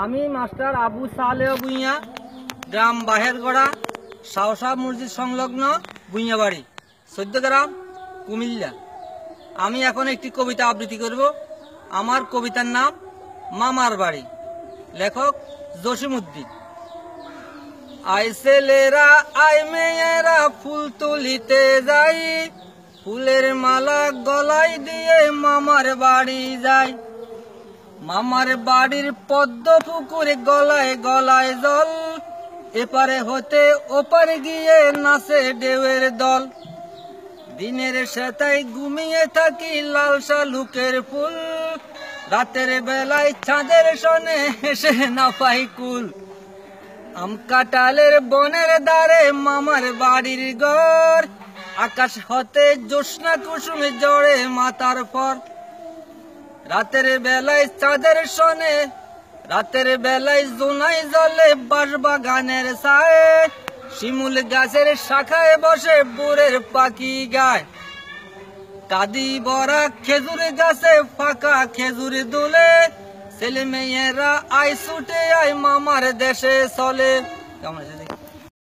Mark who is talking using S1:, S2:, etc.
S1: আমি মাস্টার আবু সালেহ ভুঁইয়া, গ্রাম বাহেরগড়া, শাহসাহ মসজিদ সংলগ্ন ভুঁইয়াবাড়ি, 14 গ্রাম, কুমিল্লা। আমি এখন একটি কবিতা আবৃত্তি করব। আমার কবিতার নাম মামার বাড়ি। লেখক জসিমউদ্দিন। আই ছেলেরা আই মেয়েরা ফুল তুলিতে যাই, ফুলের মালা গলায় দিয়ে মামার বাড়ি যাই। মামার বাড়ির পদ্ম পুকুরে গলায় গলায় জল, এপারে হতে ওপারে গিয়ে নাচে ঢেউয়ের দল। দিনের সেতায় ঘুমিয়ে থাকি লাল শালুকের ফুল, রাতের বেলায় চাঁদের সনে হেসে না পাই কুল। আম কাঁঠালের বনের ধারে মামার বাড়ির ঘর, আকাশ হতে জ্যোৎস্না কুসুমে জড়ে মাথার পর। রাতের বেলায় চাঁদের সনে, রাতের বেলায় জোনাই জলে বাঁশবাগানের ছায়ে, শিমুল গাছের শাখায় বসে ভোরের পাখি গায়। কাদি বরা খেজুর গাছে ফাঁকা খেজুর দুলে, ছেলে মেয়েরা আই ছুটে আয় মামার দেশে চলে। কেমন আছে?